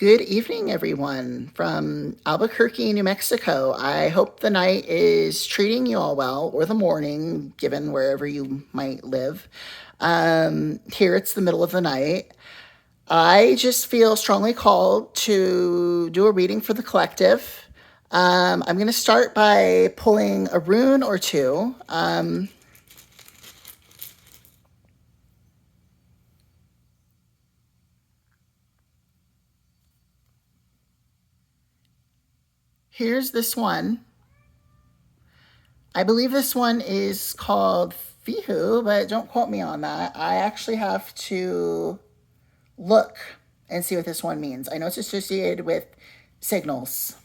Good evening, everyone, from Albuquerque, New Mexico. I hope the night is treating you all well, or the morning, given wherever you might live. Here it's the middle of the night. I just feel strongly called to do a reading for the collective. I'm going to start by pulling a rune or two. Here's this one. I believe this one is called Fihu, but don't quote me on that. I actually have to look and see what this one means. I know it's associated with signals.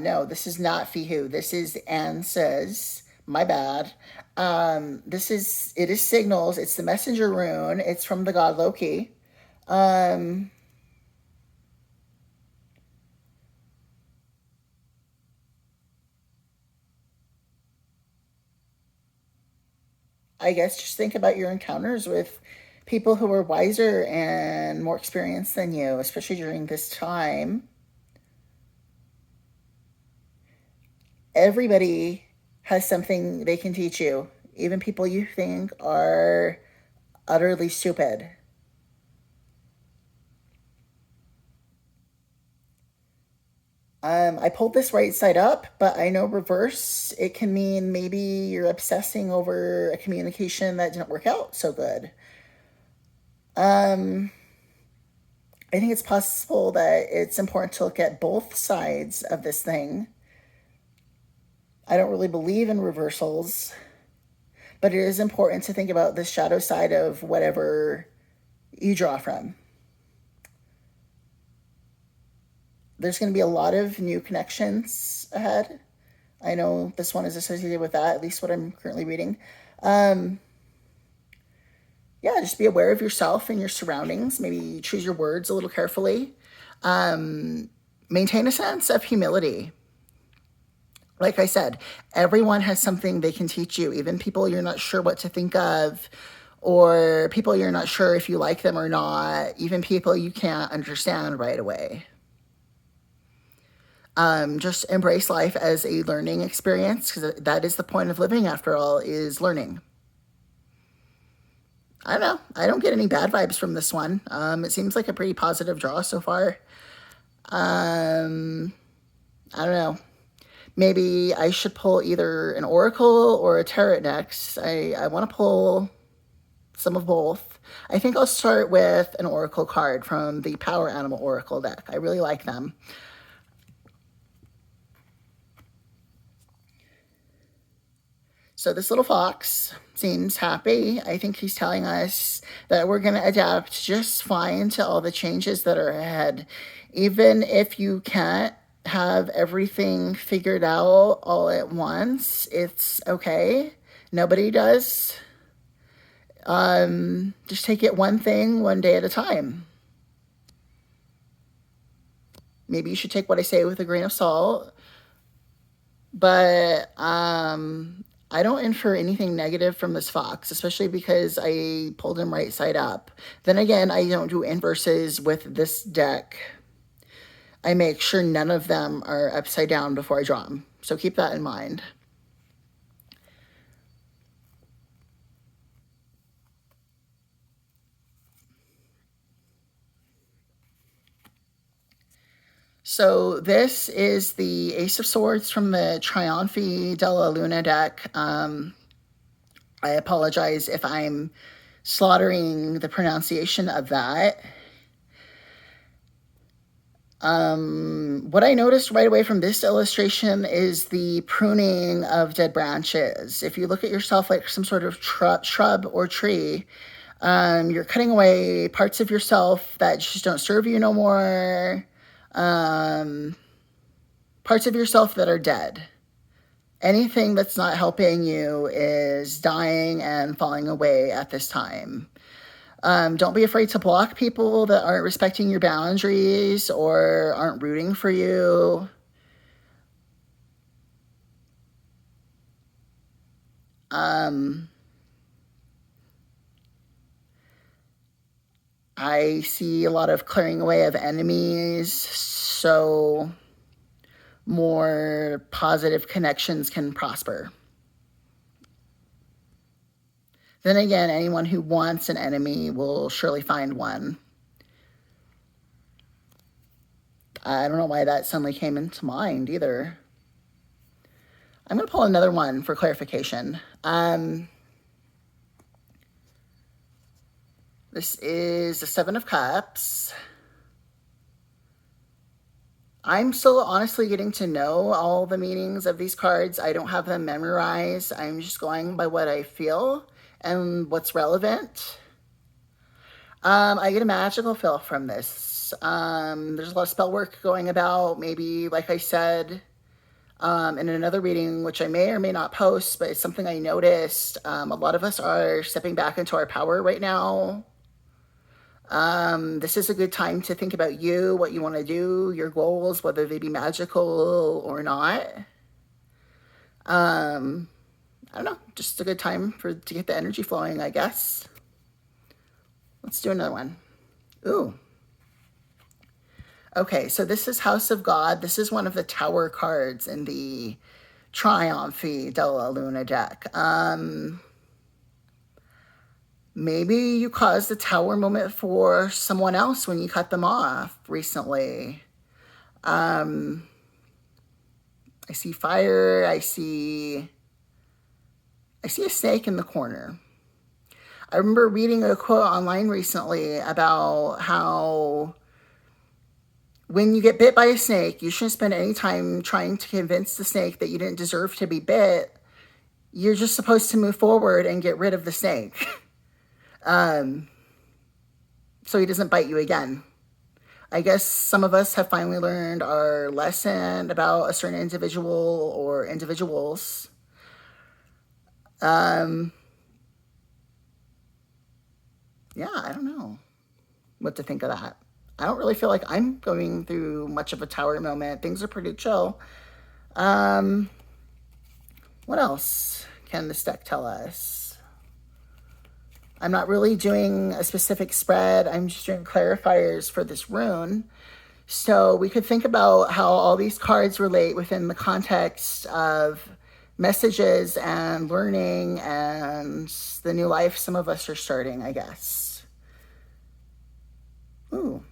No, this is not Fihu. This is Ansas. My bad. It is signals. It's the messenger rune. It's from the god Loki. Um, I guess just think about your encounters with people who are wiser and more experienced than you, especially during this time. Everybody has something they can teach you, even people you think are utterly stupid. I pulled this right side up, but I know reverse, it can mean maybe you're obsessing over a communication that didn't work out so good. Um, I think it's possible that it's important to look at both sides of this thing. I don't really believe in reversals, but it is important to think about the shadow side of whatever you draw from. There's going to be a lot of new connections ahead. I know this one is associated with that, at least what I'm currently reading. Um, yeah, just be aware of yourself and your surroundings. Maybe choose your words a little carefully. Maintain a sense of humility. Like I said, everyone has something they can teach you, even people you're not sure what to think of, or people you're not sure if you like them or not, even people you can't understand right away. Just embrace life as a learning experience, because that is the point of living, after all, is learning. I don't know. I don't get any bad vibes from this one. It seems like a pretty positive draw so far. I don't know. Maybe I should pull either an oracle or a tarot next. I want to pull some of both. I think I'll start with an oracle card from the Power Animal Oracle deck. I really like them. So this little fox seems happy. I think he's telling us that we're going to adapt just fine to all the changes that are ahead. Even if you can't have everything figured out all at once, it's okay. Nobody does. Just take it one thing, one day at a time. Maybe you should take what I say with a grain of salt. But I don't infer anything negative from this fox, especially because I pulled him right side up. Then again, I don't do inverses with this deck. I make sure none of them are upside down before I draw them. So keep that in mind. So this is the Ace of Swords from the Trionfi della Luna deck. I apologize if I'm slaughtering the pronunciation of that. What I noticed right away from this illustration is the pruning of dead branches. If you look at yourself like some sort of shrub or tree, you're cutting away parts of yourself that just don't serve you no more. Parts of yourself that are dead. Anything that's not helping you is dying and falling away at this time. Don't be afraid to block people that aren't respecting your boundaries or aren't rooting for you. I see a lot of clearing away of enemies, so more positive connections can prosper. Then again, anyone who wants an enemy will surely find one. I don't know why that suddenly came into mind either. I'm going to pull another one for clarification. This is the Seven of Cups. I'm still honestly getting to know all the meanings of these cards. I don't have them memorized. I'm just going by what I feel and what's relevant. I get a magical feel from this. There's a lot of spell work going about. Maybe, like I said, in another reading, which I may or may not post, but it's something I noticed. A lot of us are stepping back into our power right now. This is a good time to think about you, what you want to do, your goals, whether they be magical or not. I don't know, just a good time to get the energy flowing, I guess. Let's do another one. Ooh. Okay, so this is House of God. This is one of the Tower cards in the Triumph Della Luna deck. Maybe you caused a tower moment for someone else when you cut them off recently. I see fire. I see a snake in the corner. I remember reading a quote online recently about how when you get bit by a snake, you shouldn't spend any time trying to convince the snake that you didn't deserve to be bit. You're just supposed to move forward and get rid of the snake. So he doesn't bite you again. I guess some of us have finally learned our lesson about a certain individual or individuals. Yeah, I don't know what to think of that. I don't really feel like I'm going through much of a tower moment. Things are pretty chill. What else can this deck tell us? I'm not really doing a specific spread. I'm just doing clarifiers for this rune. So we could think about how all these cards relate within the context of messages and learning and the new life some of us are starting, I guess. Ooh.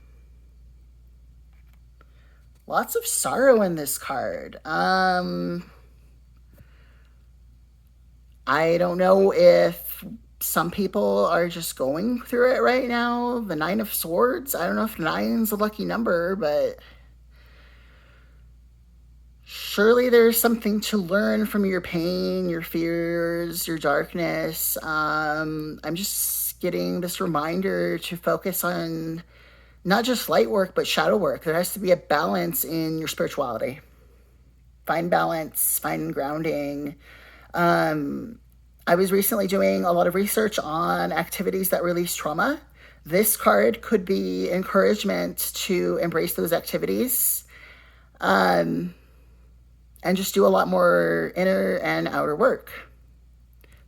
Lots of sorrow in this card. I don't know if some people are just going through it right now. The Nine of Swords. I don't know if 9's a lucky number, but surely there's something to learn from your pain, your fears, your darkness. I'm just getting this reminder to focus on not just light work, but shadow work. There has to be a balance in your spirituality. Find balance, find grounding. I was recently doing a lot of research on activities that release trauma. This card could be encouragement to embrace those activities and just do a lot more inner and outer work.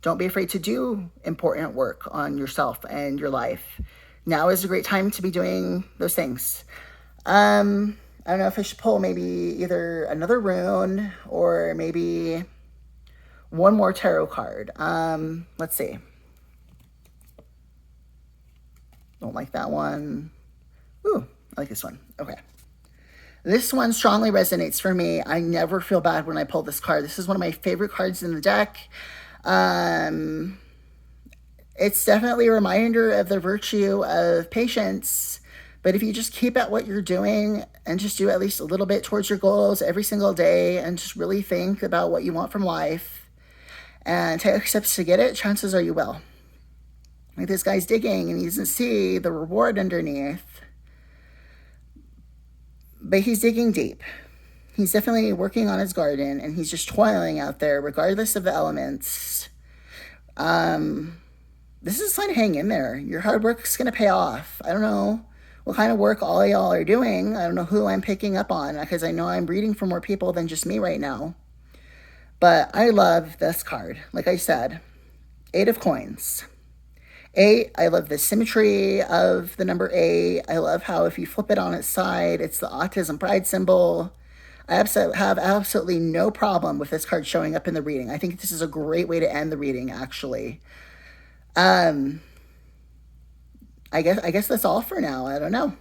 Don't be afraid to do important work on yourself and your life. Now is a great time to be doing those things. I don't know if I should pull maybe either another rune or maybe one more tarot card. Let's see. Don't like that one. Ooh, I like this one. Okay. This one strongly resonates for me. I never feel bad when I pull this card. This is one of my favorite cards in the deck. It's definitely a reminder of the virtue of patience. But if you just keep at what you're doing and just do at least a little bit towards your goals every single day and just really think about what you want from life and take steps to get it, chances are you will. Like this guy's digging and he doesn't see the reward underneath. But he's digging deep. He's definitely working on his garden and he's just toiling out there regardless of the elements. This is a sign to hang in there. Your hard work's going to pay off. I don't know what kind of work all y'all are doing. I don't know who I'm picking up on because I know I'm reading for more people than just me right now. But I love this card. Like I said, Eight of coins. Eight, I love the symmetry of the number eight. I love how if you flip it on its side, it's the autism pride symbol. I have absolutely no problem with this card showing up in the reading. I think this is a great way to end the reading, actually. I guess that's all for now. I don't know.